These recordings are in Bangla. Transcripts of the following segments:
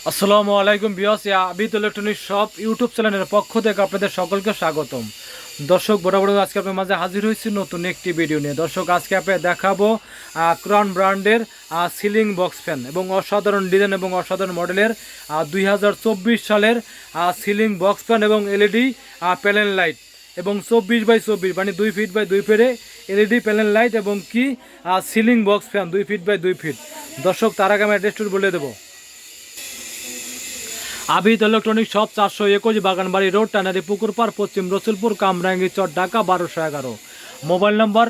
আসসালামু আলাইকুম viewers, Abid electronic shop YouTube চ্যানেলের পক্ষ থেকে আপনাদের সকলকে স্বাগতম। দর্শক, বরাবর আজকে আপনার মাঝে হাজির হয়েছি নতুন একটি ভিডিও নিয়ে। দর্শক, আজকে আপনাকে দেখাবো ক্রাউন ব্র্যান্ডের সিলিং বক্স ফ্যান এবং অসাধারণ ডিজাইন এবং অসাধারণ মডেলের 2024 সালের সিলিং বক্স ফ্যান এবং এলইডি প্যানেল লাইট এবং 24x24 মানে 2 ফিট বাই 2 ফিটে এলইডি প্যানেল লাইট এবং কি ceiling box fan 2 feet by 2 feet. দর্শক, তার আগে আমি অ্যাড্রেসটা বলে দেবো। Abid electronic shop 421 Baganbari road, tannery Pukurpar, Paschim Rasulpur, Kamrangi Char, Dhaka 1211। Mobile number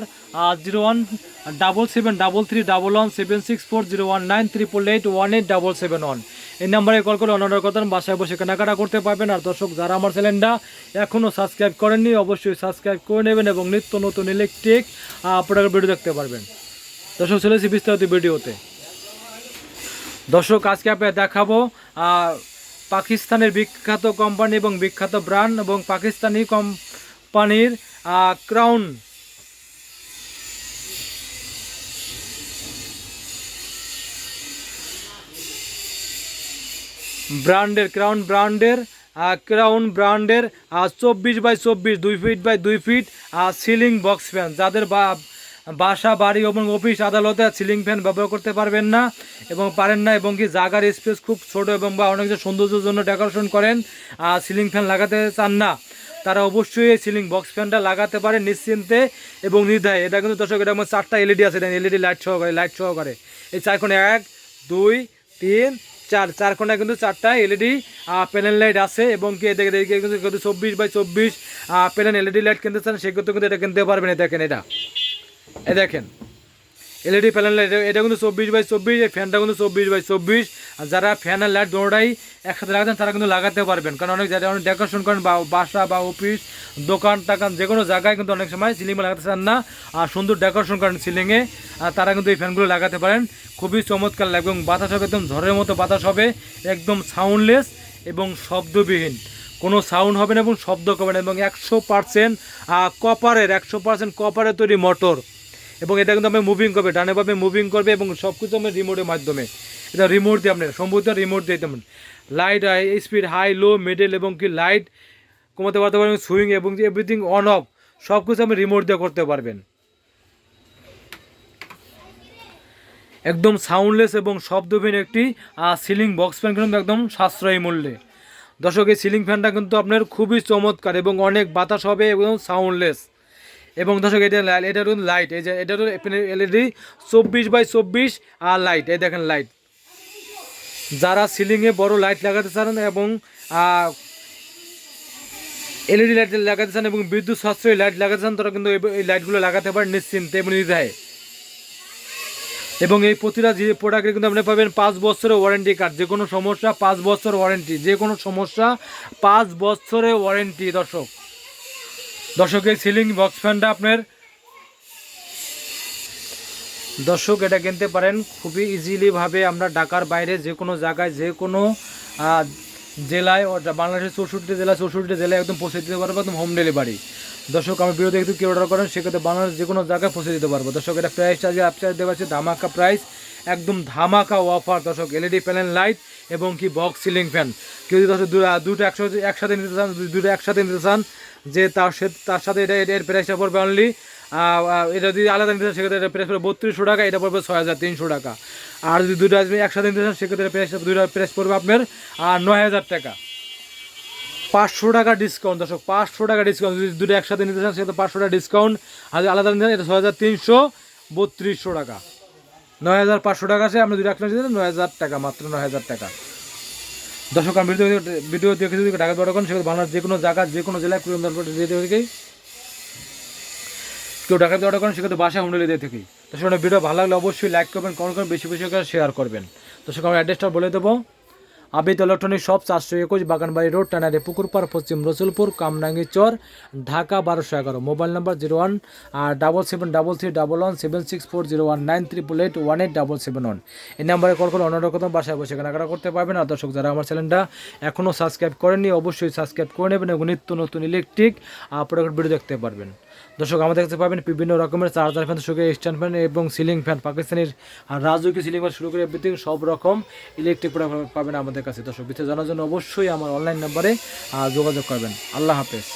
01771176401988881877 এই নাম্বারে কল করে অর্ডার করতেন, বাসায় বসে কেনাকাটা করতে পারবেন। আর দর্শক, যারা আমার চ্যানেলটা এখনও সাবস্ক্রাইব করেননি অবশ্যই সাবস্ক্রাইব করে নেবেন এবং নিত্য নতুন ইলেকট্রিক প্রোডাক্ট ভিডিও দেখতে পারবেন। দর্শক, চলেছি বিস্তারিত ভিডিওতে। দর্শক, আজকে আপনাকে দেখাবো পাকিস্তানের বিখ্যাত কোম্পানি এবং বিখ্যাত ব্র্যান্ড এবং পাকিস্তানি কোম্পানির ক্রাউন ব্র্যান্ডের 24x24 2 feet by 2 feet ceiling box fan. যাদের বাসা বাড়ি এবং অফিস আদালতে সিলিং ফ্যান ব্যবহার করতে পারবেন না এবং পারেন না এবং কি জায়গার স্পেস খুব ছোট এবং বা অনেক সৌন্দর্যের জন্য ডেকোরেশন করেন, সিলিং ফ্যান লাগাতে চান না, তারা অবশ্যই এই সিলিং বক্স ফ্যানটা লাগাতে পারে নিশ্চিন্তে এবং নির্দ্বিধায়। এটা কিন্তু দর্শক, এটা আমার 4টা এলইডি আছে, এটা এলইডি লাইট সহকারে এই 4 কোণে 1 2 3 4 কোণায় কিন্তু 4টা এলইডি প্যানেল লাইট আছে এবং কি এদিকে কিন্তু 24x24 প্যানেল এলইডি লাইট কিনতে চান সেক্ষেত্রে কিন্তু এটা কিনতে পারবেন। দেখেন, এই দেখেন এলইডি প্যানেল লাইট, এটা কিন্তু 24x24, এই ফ্যানটা কিন্তু 24x24। আর যারা ফ্যানের লাইট দুটোটাই একসাথে লাগাতেন তারা কিন্তু লাগাতে পারবেন, কারণ অনেক জায়গায় অনেক ডেকোরেশন করেন বা বাসা বা অফিস দোকান টাকান যে কোনো জায়গায় কিন্তু অনেক সময় সিলিং লাগাতে চান না আর সুন্দর ডেকোরেশন করেন সিলিংয়ে, তারা কিন্তু এই ফ্যানগুলো লাগাতে পারেন। খুবই চমৎকার লাগবে এবং বাতাস হবে একদম ঝড়ের মতো বাতাস হবে, একদম সাউন্ডলেস এবং শব্দবিহীন, কোনো সাউন্ড হবে না এবং শব্দ করবে না এবং 100% কপারের তৈরি মোটর এবং এটা কিন্তু আপনার মুভিং করবে, ডানে ভাবে মুভিং করবে এবং সব কিছু আপনার রিমোটের মাধ্যমে। এটা রিমোট দিয়ে আপনার সম্ভবত রিমোট দিয়ে তেমন light speed high low middle এবং কি লাইট কমাতে পারতে পারবেন, সুইং এবং এভরিথিং অন অফ সব কিছু আপনি রিমোট দিয়ে করতে পারবেন। একদম সাউন্ডলেস এবং শব্দহীন একটি সিলিং বক্স ফ্যান কিন্তু একদম সাশ্রয়ী মূল্যে। দর্শক, এই সিলিং ফ্যানটা কিন্তু আপনার খুবই চমৎকার এবং অনেক বাতাস হবে এবং সাউন্ডলেস এবং দর্শক এটা লাইট, এই যে এটা এলইডি 24x24 লাইট। এই দেখেন লাইট, যারা সিলিংয়ে বড় লাইট লাগাতে চান এবং এলইডি লাইট লাগাতে চান এবং বিদ্যুৎ সাশ্রয়ী লাইট লাগাতে চান তারা কিন্তু এই লাইটগুলো লাগাতে পারেন নিশ্চিন্তে এবং নির্দ্বিধায়। এবং এই প্রতিটা যে প্রোডাক্টে কিন্তু আপনি পাবেন 5 বছরের ওয়ারেন্টি কার্ড, যে কোনো সমস্যা 5 বছর ওয়ারেন্টি, যে কোনো সমস্যা 5 বছরের ওয়ারেন্টি। দর্শক, এই সিলিং বক্স ফ্যানটা আপনার দর্শক এটা কিনতে পারেন খুবই ইজিলিভাবে। আমরা ঢাকার বাইরে যে কোনো জায়গায় যে কোনো জেলায়, বাংলাদেশের 64 জেলায় একদম পৌঁছে দিতে পারবো, একদম হোম ডেলিভারি। দর্শক, আমি ভিডিও দেখতে কেউ অর্ডার করেন সেক্ষেত্রে বাংলাদেশ যে কোনো জায়গায় পৌঁছে দিতে পারবো। দর্শক, এটা প্রাইসটা যে আপনার দেওয়া আছে ধামাকা প্রাইস, একদম ধামাকা অফার। দর্শক, এলইডি প্যানেল লাইট এবং কি বক্স সিলিং ফ্যান কেউ যদি দর্শক দুটো একসাথে নিতে চান, দুটো একসাথে নিতে চান যে তার সাথে এর প্রাইসটা পড়বে অনলি, এটা যদি আলাদা নিতে চান সেক্ষেত্রে এটা প্রাইস পড়বে 3200 টাকা, এটা পড়বে 6300 টাকা। আর যদি দুটো একসাথে নিতে চান সেক্ষেত্রে দুটো প্রাইস পড়বে আপনার 9000 টাকা, 500 টাকা ডিসকাউন্ট। দর্শক, 500 টাকা ডিসকাউন্ট, যদি দুটো একসাথে নিতে চান সেক্ষেত্রে 500 টাকা ডিসকাউন্ট। আর যদি আলাদা নিতে চান এটা 6332 টাকা, 9500 টাকা আছে। আপনি দুটো একসাথে নিতে চান 9000 টাকা, মাত্র 9000 টাকা। দর্শক, আমি ভিডিও দেখে যদি টাকা অর্ডার করেন সেক্ষেত্রে বাংলাদেশ যে কোনো জায়গা যে কোনো জেলায় থেকেই কেউ টাকা অর্ডার করেন সেক্ষেত্রে বাসায় হোম ডেলিভারি থেকেই। দর্শক, ভিডিও ভালো লাগলে অবশ্যই লাইক করবেন, কমেন্ট করবেন, বেশি করে শেয়ার করবেন। দর্শক, আমার অ্যাড্রেসটা বলে দেবো। Abid electronic shop 421 Baganbari road, tannery Pukurpar, Paschim Rasulpur, Kamrangi Char, Dhaka 1211। Mobile number 01771176401988881877 এই নাম্বারে কল করে অন্য রকম বাসায় বসে কেনাকাটা করতে পারবেন। আর দর্শক, যারা আমার চ্যানেলটা এখনও সাবস্ক্রাইব করেননি অবশ্যই সাবস্ক্রাইব করে নেবেন এবং নিত্য নতুন ইলেকট্রিক প্রোডাক্ট ভিডিও দেখতে পারবেন। দর্শক আমাদের কাছে পাবেন বিভিন্ন রকমের চার্জার ফ্যান শুরু করে স্ট্যান্ড ফ্যান এবং সিলিং ফ্যান, পাকিস্তানের রাজকীয় সিলিং ফ্যান শুরু করে এভরিথিং সব রকম ইলেকট্রিক প্রোডাক্ট পাবেন আমাদের কাছে। দর্শক বিস্তারিত জানার জন্য অবশ্যই আমার অনলাইন নাম্বারে যোগাযোগ করবেন। আল্লাহ হাফেজ।